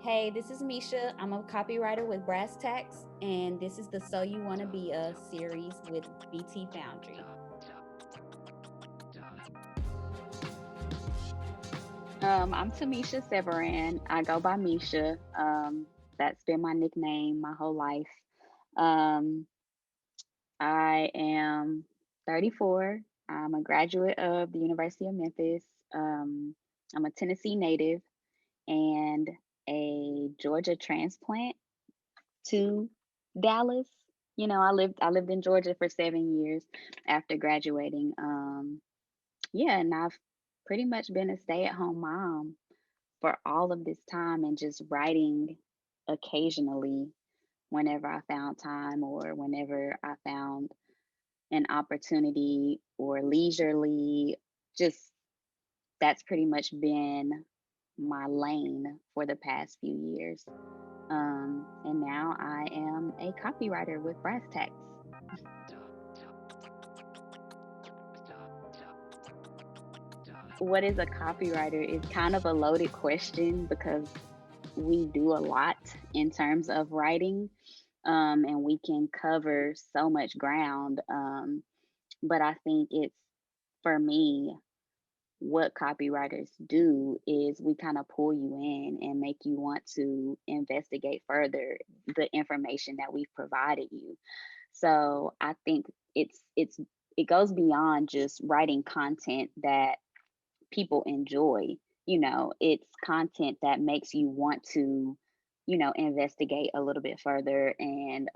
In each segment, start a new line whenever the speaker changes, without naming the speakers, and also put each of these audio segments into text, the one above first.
Hey, this is Mesha. I'm a copywriter with Tacks, and this is the So You Want to Be a series with BT Foundry.
I'm Mesha Severan. I go by Mesha. That's been my nickname my whole life. Um, I am 34. I'm a graduate of the University of Memphis. Um, I'm a Tennessee native and a Georgia transplant to Dallas. I lived in Georgia for 7 years after graduating. Yeah, and I've pretty much been a stay-at-home mom for all of this time and just writing occasionally whenever I found time or whenever I found an opportunity or leisurely. Just that's pretty much been my lane for the past few years. And now I am a copywriter with Brass Tacks. What is a copywriter is kind of a loaded question because we do a lot in terms of writing, and we can cover so much ground. But I think it's for me, what copywriters do is we kind of pull you in and make you want to investigate further the information that we've provided you. So I think it goes beyond just writing content that people enjoy. It's content that makes you want to, investigate a little bit further, and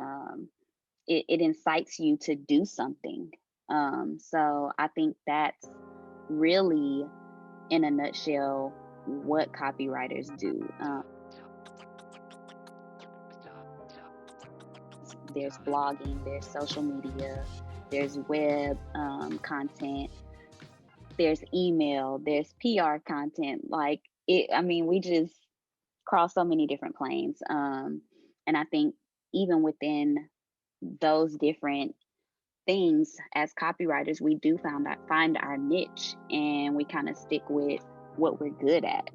it incites you to do something. So I think that's really, in a nutshell, what copywriters do. There's blogging, there's social media, there's web content, there's email, there's PR content. Like it, I mean, we just cross so many different planes. And I think even within those different things as copywriters, we do find our niche and we kind of stick with what we're good at.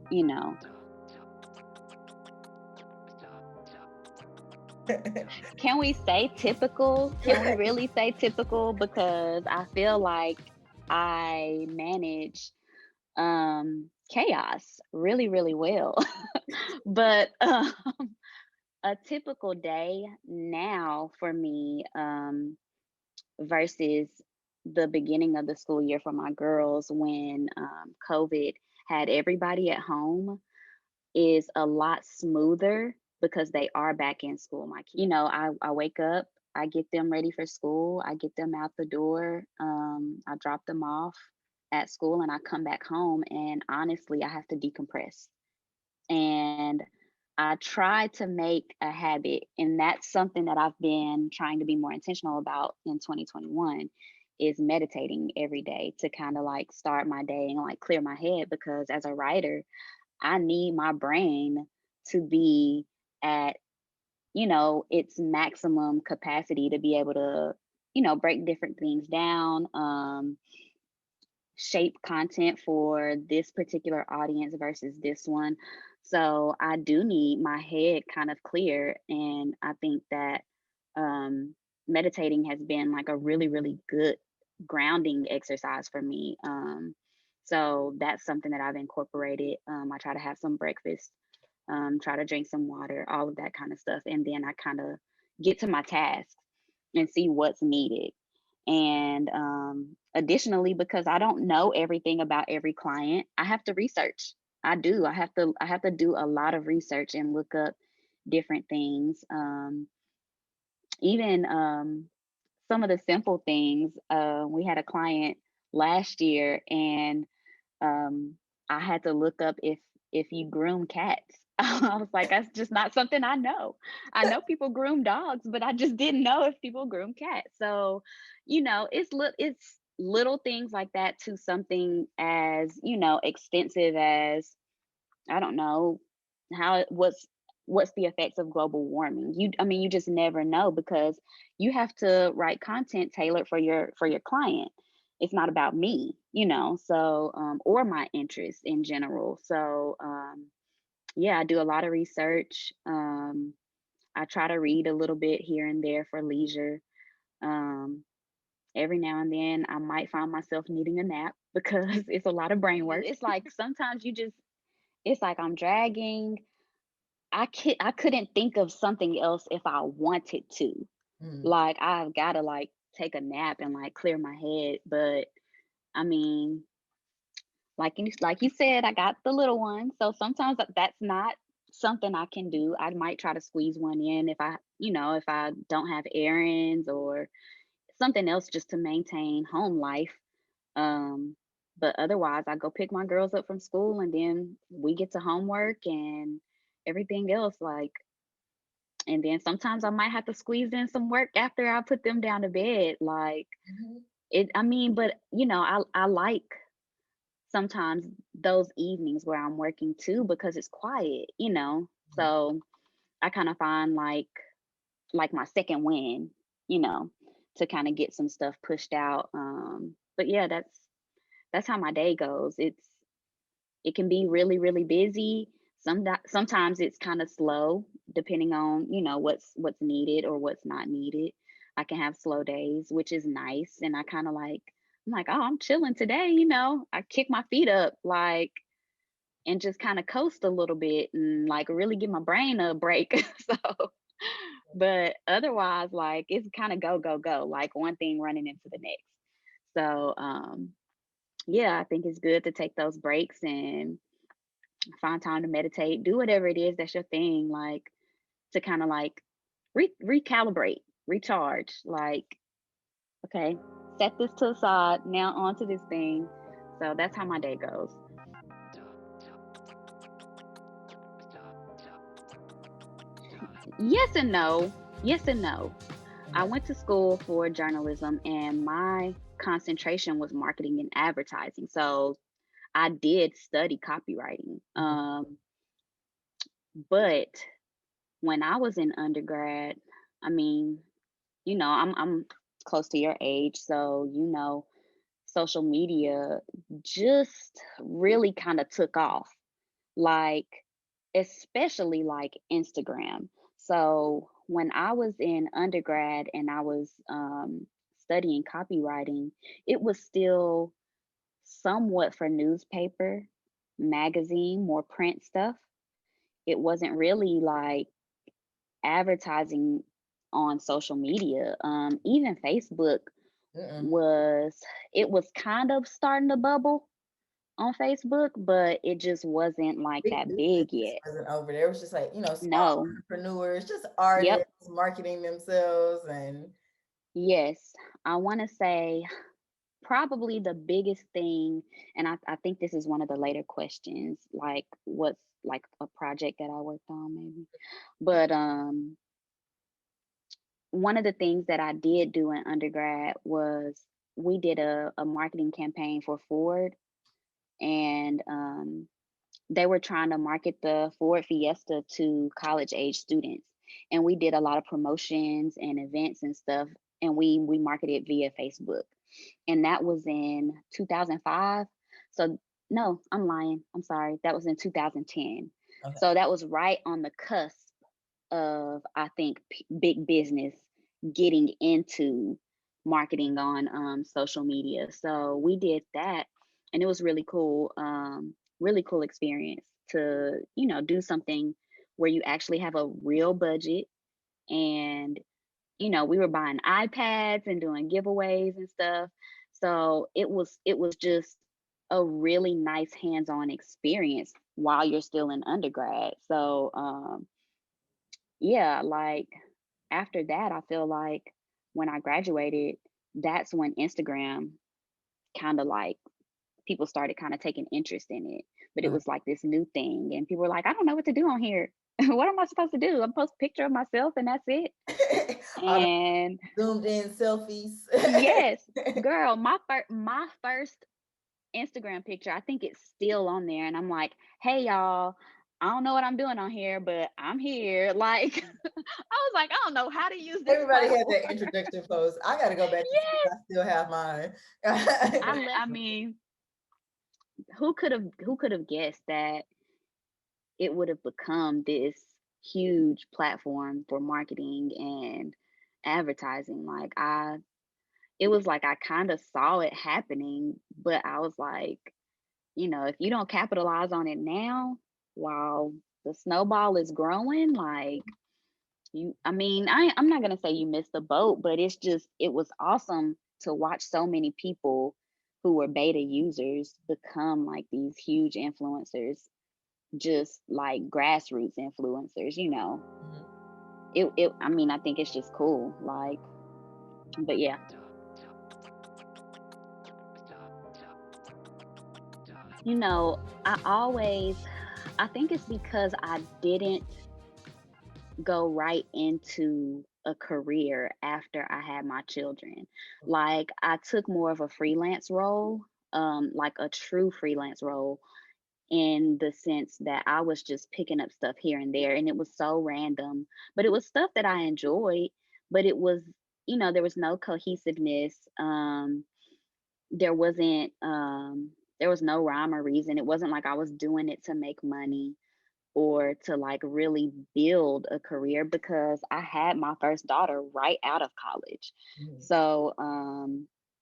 Can we say typical? Can we
Right.
really say typical? Because I feel like I manage chaos really, really well. But a typical day now for me, versus the beginning of the school year for my girls when COVID had everybody at home, is a lot smoother because they are back in school. I wake up, I get them ready for school, I get them out the door, I drop them off at school, and I come back home. And honestly, I have to decompress. And I try to make a habit, and that's something that I've been trying to be more intentional about in 2021, is meditating every day to kind of like start my day and like clear my head, because as a writer, I need my brain to be at, its maximum capacity to be able to, break different things down, shape content for this particular audience versus this one. So I do need my head kind of clear. And I think that meditating has been like a really, really good grounding exercise for me. So that's something that I've incorporated. I try to have some breakfast, try to drink some water, all of that kind of stuff. And then I kind of get to my tasks and see what's needed. And additionally, because I don't know everything about every client, I have to research. I do. I have to do a lot of research and look up different things. Even some of the simple things. We had a client last year, and um, I had to look up if you groom cats. I was like, that's just not something I know. I know people groom dogs, but I just didn't know if people groom cats. So, it's little things like that to something as, extensive as, I don't know, how it what's the effects of global warming. You just never know, because you have to write content tailored for your client. It's not about me, so or my interests in general. So yeah, I do a lot of research. I try to read a little bit here and there for leisure. Um, every now and then, I might find myself needing a nap because it's a lot of brain work. It's like sometimes it's like I'm dragging. I couldn't think of something else if I wanted to.
Mm.
Like I've got to like take a nap and like clear my head. But I mean, like you said, I got the little one, so sometimes that's not something I can do. I might try to squeeze one in if if I don't have errands or something else just to maintain home life. Um, but otherwise, I go pick my girls up from school, and then we get to homework and everything else. Like, and then sometimes I might have to squeeze in some work after I put them down to bed. Like
Mhm.
it. I mean, but I like sometimes those evenings where I'm working too because it's quiet.
Mm.
So I kind of find like my second win, you know, to kind of get some stuff pushed out. But yeah, that's how my day goes. It can be really really busy. Sometimes it's kind of slow depending on what's needed or what's not needed. I can have slow days, which is nice, and I kind of like I'm like, oh, I'm chilling today. I kick my feet up like and just kind of coast a little bit and like really give my brain a break. So, but otherwise, like it's kind of go, go, go, like one thing running into the next. So, yeah, I think it's good to take those breaks and find time to meditate, do whatever it is that's your thing, like to kind of like recalibrate, recharge. Like, okay, set this to the side, now onto this thing. So that's how my day goes. Yes and no. Yes and no. I
Okay.
went to school for journalism and my concentration was marketing and advertising. So I did study copywriting.
Mhm.
But when I was in undergrad, I mean, I'm close to your age, so social media just really kind of took off. Like especially like Instagram. So when I was in undergrad and I was studying copywriting, it was still somewhat for newspaper, magazine, more print stuff. It wasn't really like advertising on social media. Even Facebook
Mm-mm.
was it was kind of starting to bubble on Facebook, but it just wasn't like
Big
that
business
big yet.
wasn't over there. It was just like, small
No.
entrepreneurs, just
Yep.
artists marketing themselves and
Yes. I want to say probably the biggest thing, and I think this is one of the later questions, like what's like a project that I worked on maybe. But one of the things that I did do in undergrad was we did a marketing campaign for Ford, and they were trying to market the Ford Fiesta to college age students. And we did a lot of promotions and events and stuff, and we marketed via Facebook. And that was in 2005. So no, I'm lying. I'm sorry. That was in 2010.
okay.
So that was right on the cusp of I think big business getting into marketing on social media. So we did that, and it was really cool experience to do something where you actually have a real budget. And we were buying iPads and doing giveaways and stuff. So it was just a really nice hands-on experience while you're still in undergrad. So yeah, like after that, I feel like when I graduated, that's when Instagram kind of like people started kind of taking interest in it. But it
Uh,
was like this new thing, and people were like, I don't know what to do on here. What am I supposed to do? I'm post a picture of myself, and that's it.
all the
And
zoomed in selfies.
yes, girl, my first Instagram picture, I think it's still on there, and I'm like, hey y'all, I don't know what I'm doing on here, but I'm here. Like, I was like, I don't know how to use this
Everybody had
platform.
that introduction post. I got to go back and see if
Yes,
I still have mine.
I mean, who could have guessed that it would have become this huge platform for marketing and advertising. It was like I kind of saw it happening, but I was like, if you don't capitalize on it now while the snowball is growing, like I'm not going to say you missed the boat, but it was awesome to watch so many people who were beta users become like these huge influencers, just like grassroots influencers.
Mhm.
I think it's just cool. But yeah. You know, I think it's because I didn't go right into a career after I had my children. Like I took more of a freelance role, like a true freelance role, in the sense that I was just picking up stuff here and there, and it was so random, but it was stuff that I enjoyed, but it was, there was no cohesiveness. There wasn't there was no rhyme or reason. It wasn't like I was doing it to make money or to like really build a career, because I had my first daughter right out of college.
Mhm.
So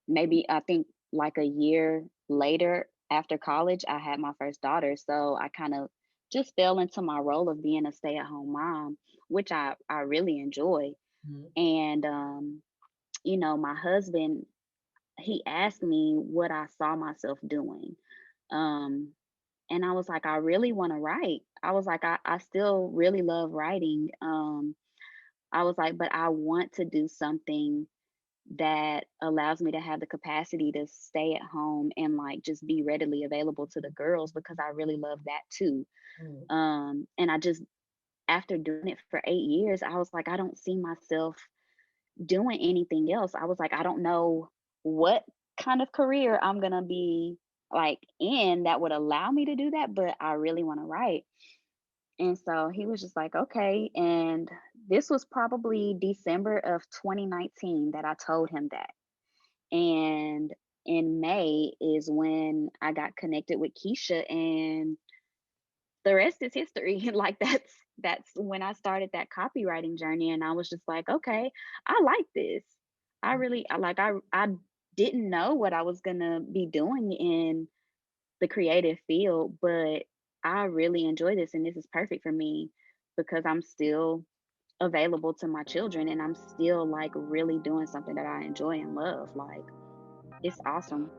maybe I think like a year later after college, I had my first daughter. So I kind of just fell into my role of being a stay-at-home mom, which I really enjoy.
Mhm.
And my husband, he asked me what I saw myself doing. Um, and I was like, I really want to write. I was like, I still really love writing. I was like, but I want to do something that allows me to have the capacity to stay at home and like just be readily available to the girls, because I really love that too.
Mhm.
And I just, after doing it for 8 years, I was like, I don't see myself doing anything else. I was like, I don't know what kind of career I'm going to be like in that would allow me to do that, but I really want to write. And so he was just like, okay. And this was probably December of 2019 that I told him that. And in May is when I got connected with Keisha, and the rest is history. Like that's when I started that copywriting journey, and I was just like, okay, I like this. I didn't know what I was gonna be doing in the creative field, but I really enjoy this, and this is perfect for me because I'm still available to my children, and I'm still like really doing something that I enjoy and love. Like it's awesome.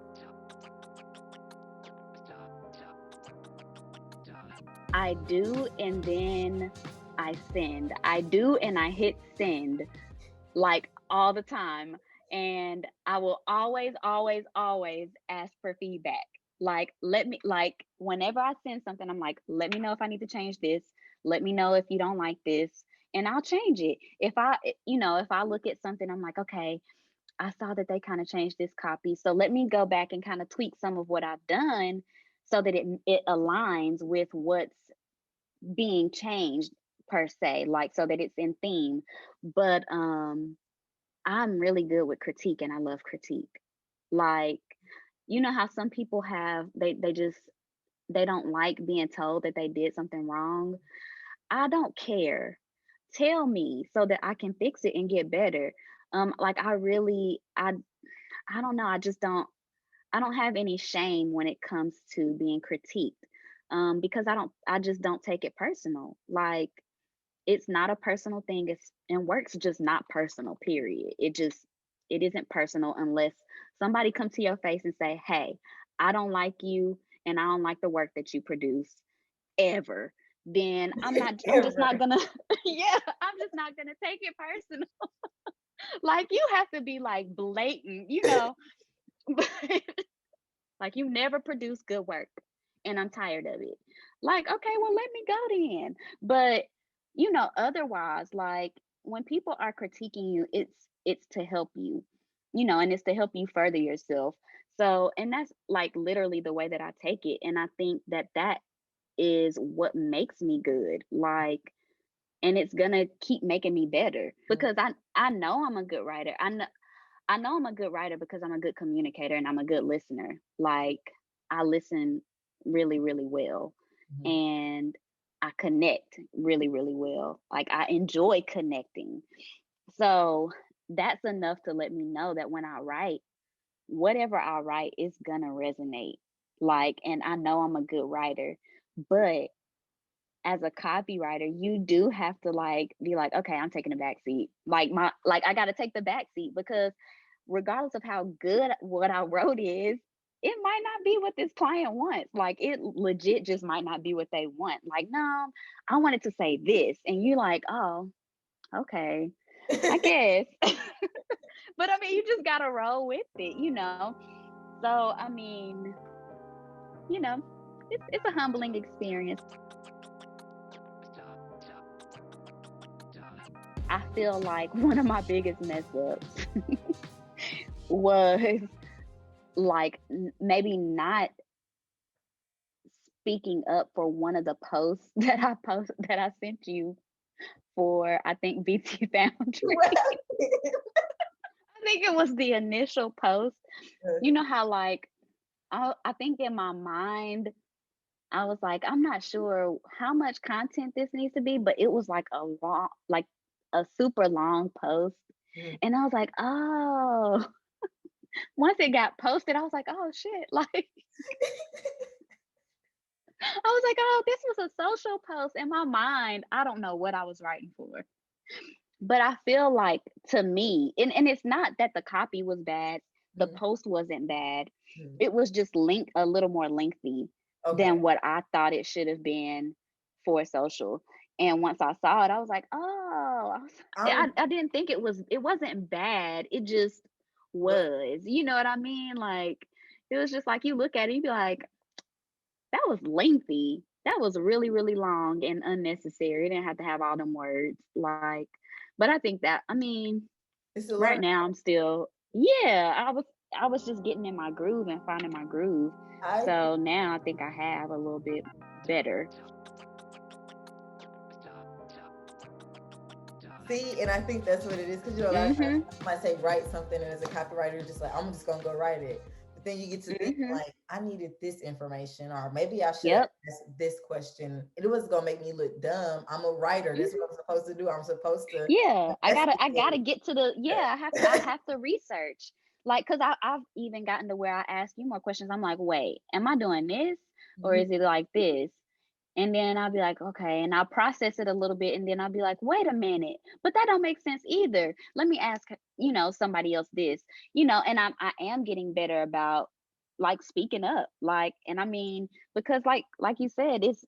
I do, and then I send. I do, and I hit send like all the time. And I will always, always, always ask for feedback. Like, whenever I send something, I'm like, let me know if I need to change this. Let me know if you don't like this, and I'll change it. If I look at something, I'm like, okay, I saw that they kind of changed this copy. So let me go back and kind of tweak some of what I've done so that it aligns with what's being changed per se, like so that it's in theme. But I'm really good with critique, and I love critique. Like, how some people have they don't like being told that they did something wrong. I don't care. Tell me so that I can fix it and get better. Like I don't know. I don't have any shame when it comes to being critiqued. Because I just don't take it personal. Like it's not a personal thing. And work's just not personal, period. It isn't personal unless somebody come to your face and say, hey, I don't like you, and I don't like the work that you produce ever. Then I'm just not
Ever.
gonna yeah, I'm just not gonna take it personal. Like you have to be like blatant. But like you never produce good work, and I'm tired of it. Like, okay, well, let me go then. But otherwise, like when people are critiquing you, it's to help you, and it's to help you further yourself. So, and that's like literally the way that I take it. And I think that is what makes me good. Like, and it's gonna keep making me better because I know I'm a good writer. I know I'm a good writer because I'm a good communicator and I'm a good listener. Like I listen really, really well.
Mhm.
And I connect really, really well. Like I enjoy connecting. So that's enough to let me know that when I write, whatever I write is gonna resonate. Like, and I know I'm a good writer, but as a copywriter, you do have to like be like, okay, I'm taking a back seat. Like I gotta take the back seat because regardless of how good what I wrote is, it might not be what this client wants. Like it legit just might not be what they want. Like, no, I wanted to say this. And you're like, oh, okay, I guess. But I mean, you just gotta roll with it, you know. So I mean, you know, it's a humbling experience. I feel like one of my biggest mess ups was like maybe not speaking up for one of the posts that I sent you for I think BT Boundary. I think it was the initial post. You know how like I think in my mind I was like, I'm not sure how much content this needs to be, but it was like a super long post.
Mhm.
And I was like, oh, once it got posted, I was like, oh shit. Like, I was like, oh, this was a social post. In my mind, I don't know what I was writing for. But I feel like to me, and it's not that the copy was bad, the
Mhm.
post wasn't bad.
Mhm.
It was just a little more lengthy
Okay.
than what I thought it should have been for social. And once I saw it, I was like, oh,
I'm
I didn't think it wasn't bad. It just
what
was. You know what I mean? Like it was just like you look at it, you be like, that was lengthy. That was really, really long and unnecessary. It didn't have to have all them words. Like, but I think that I mean,
it's a
right
learn.
now I'm still yeah, I was just getting in my groove and finding my groove.
I
So now I think I have a little bit better.
see, and I think that's what it is because you know a lot of times
Mhm.
you might say write something, and as a copywriter, you're just like I'm just gonna go write it. But then you get to think
Mhm.
like I needed this information, or maybe I should have
Yep.
asked this question. It was gonna make me look dumb. I'm a writer. That's what
Mhm.
I'm supposed to do. I'm supposed to
Yeah, I gotta
investigate.
get to the yeah, I have to research. Like cuz I've even gotten to where I ask you more questions. I'm like, "Wait, am I doing this or
Mhm.
is it like this?" And then I'll be like, okay, and I'll process it a little bit, and then I'll be like, wait a minute, but that don't make sense either. Let me ask, somebody else this, and I am getting better about like speaking up, like, and I mean, because like you said, it's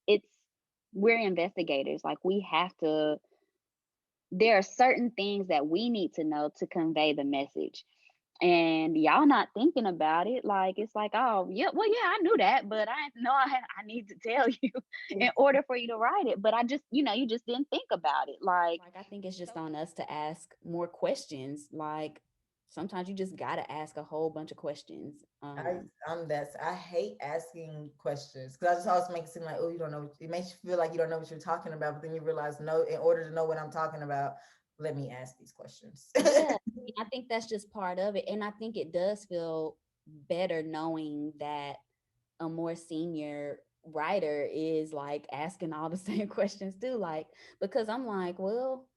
we're investigators, like we have to. There are certain things that we need to know to convey the message and y'all not thinking about it like it's like oh yeah well yeah I knew that but I didn't know I need to tell you in order for you to write it but I just you just didn't think about it like
Like, I think it's just on us to ask more questions. Like, sometimes you just got to ask a whole bunch of questions.
I hate asking questions because I just always make it seem like oh you don't know it makes you feel like you don't know what you're talking about but then you realize no in order to know what I'm talking about let me ask these questions.
Yeah, I think that's just part of it. And I think it does feel better knowing that a more senior writer is like asking all the same questions too. Like, because I'm like, well,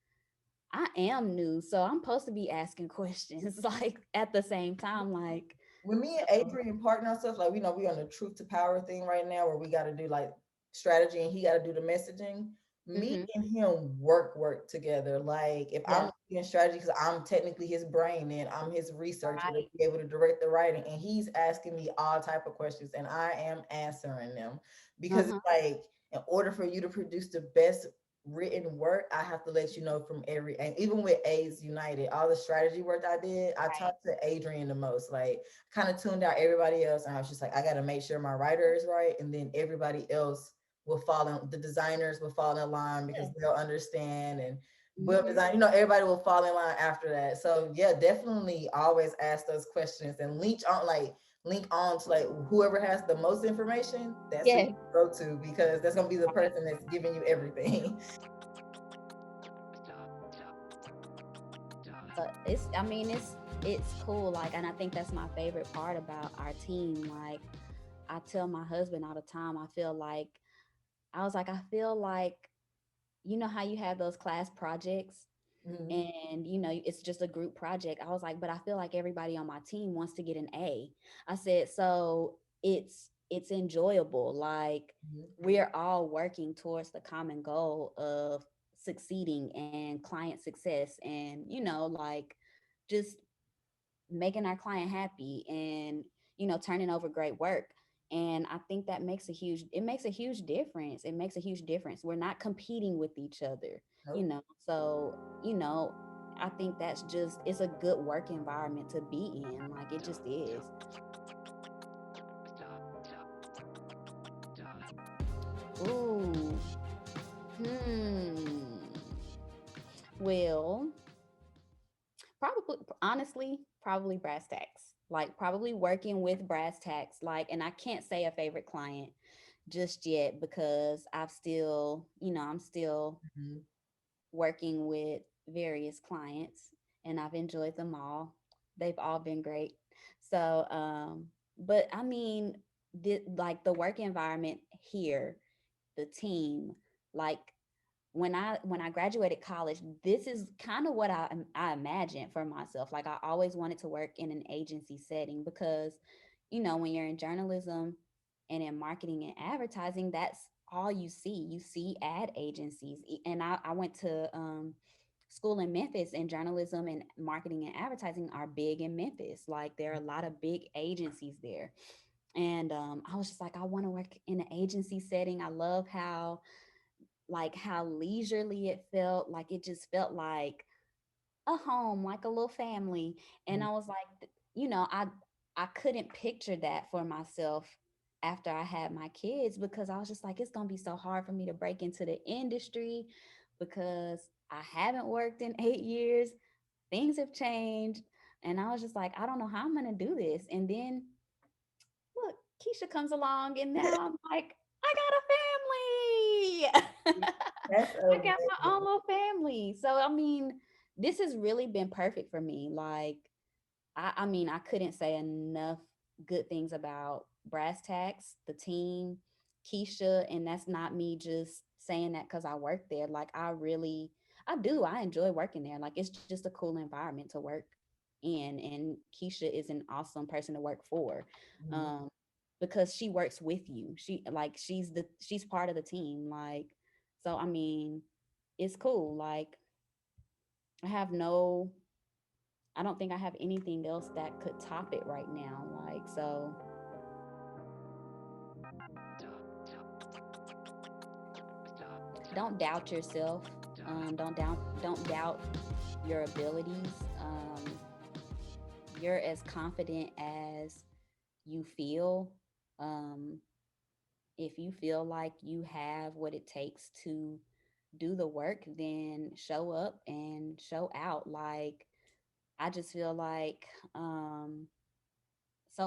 I am new, so I'm supposed to be asking questions like at the same time. Like,
When me and
so,
Adrian partner ourselves, like we know we on the truth to power thing right now, where we got to do like strategy and he got to do the messaging. Me
mm-hmm,
and him work together. Like if I'm
yeah,
doing strategy, because I'm technically his brain and I'm his researcher to
right.
be able to direct the writing, and he's asking me all type of questions, and I am answering them because
Uh-huh.
like in order for you to produce the best written work, I have to let you know from every and even with AIDS United, all the strategy work I did, I talked to Adrian the most. Like kind of tuned out everybody else. And I was just like, I got to make sure my writer is right. And then everybody else will fall in, the designers will fall in line because they'll understand. And web
Mm-hmm.
design, everybody will fall in line after that. So yeah, definitely always ask those questions and link on to like whoever has the most information, that's who you
Yeah,
go to because that's gonna be the person that's giving you everything.
it's. I mean, it's cool. Like, and I think that's my favorite part about our team. Like, I tell my husband all the time. I feel like I was like, I feel like, you know how you have those class projects
Mhm.
and it's just a group project. I was like, but I feel like everybody on my team wants to get an A. I said, so it's enjoyable. Like
Mhm.
we're all working towards the common goal of succeeding and client success and like just making our client happy and turning over great work. And I think that makes a huge difference. It makes a huge difference. We're not competing with each other,
Nope.
so I think that's just, it's a good work environment to be in. Like it just is. Ooh. Hmm. Well, probably, honestly, probably brass tacks. Like probably working with brass tacks. Like, and I can't say a favorite client just yet because I'm still
Mhm.
working with various clients and I've enjoyed them all. They've all been great. So, but I mean, like the work environment here, the team, like when I graduated college, this is kind of what I imagined for myself. Like I always wanted to work in an agency setting because, when you're in journalism and in marketing and advertising, that's all you see. You see ad agencies. And I went to school in Memphis, and journalism and marketing and advertising are big in Memphis. Like there are a lot of big agencies there. And I was just like, I want to work in an agency setting. I love how leisurely it felt. Like it just felt like a home, like a little family. And
Mhm.
I was like, I couldn't picture that for myself after I had my kids because I was just like, it's gonna be so hard for me to break into the industry because I haven't worked in 8 years. Things have changed. And I was just like, I don't know how I'm gonna do this. And then look, Keisha comes along, and now I'm like, I got a family.
That's
I got my own
amazing.
little family. So I mean, this has really been perfect for me. Like, I mean, I couldn't say enough good things about Brass Tacks, the team, Keisha, and that's not me just saying that because I work there. Like, I do. I enjoy working there. Like, it's just a cool environment to work in, and Keisha is an awesome person to work for,
Mhm.
um, because she works with you. She's part of the team. Like, so I mean, it's cool. Like, I have no I don't think I have anything else that could top it right now. Like, so don't doubt yourself. Don't doubt your abilities. You're as confident as you feel. Um, if you feel like you have what it takes to do the work, then show up and show out. Like, I just feel like so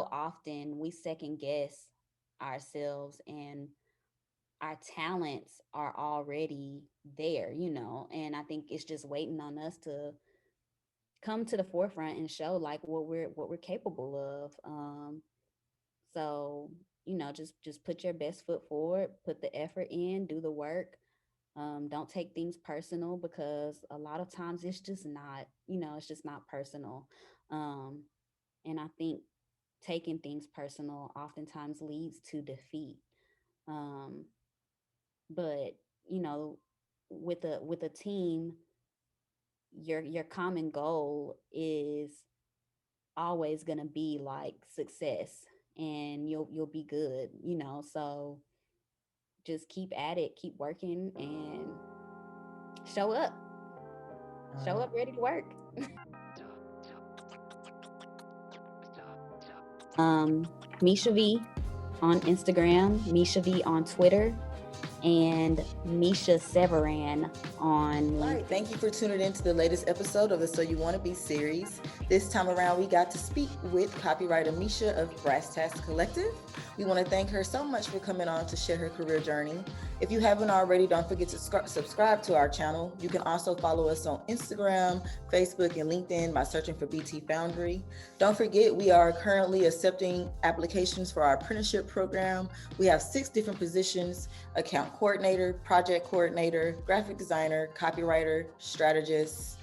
often we second guess ourselves, and our talents are already there, and I think it's just waiting on us to come to the forefront and show like what we're capable of. So just put your best foot forward, put the effort in, do the work. Don't take things personal because a lot of times it's just not personal. um, and I think taking things personal oftentimes leads to defeat. um, but you know with a team, your common goal is always going to be like success, and you'll be good, so just keep at it, keep working, and show up show
Uh,
up ready to work. Misha V on Instagram, Misha V on Twitter, and Mesha Severan on
right.
LinkedIn.
Thank you for tuning in to the latest episode of the So You Want to Be series. This time around, we got to speak with copywriter Mesha of Brass Task Collective. We want to thank her so much for coming on to share her career journey. If you haven't already, don't forget to subscribe to our channel. You can also follow us on Instagram, Facebook, and LinkedIn by searching for BT Foundry. Don't forget, we are currently accepting applications for our apprenticeship program. We have 6 different positions: account coordinator, project coordinator, graphic designer, copywriter, strategist,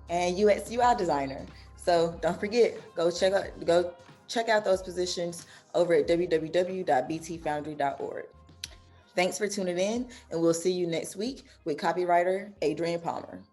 and UX UI designer. So don't forget, go check out those positions over at www.btfoundry.org. Thanks for tuning in, and we'll see you next week with copywriter Adrian Palmer.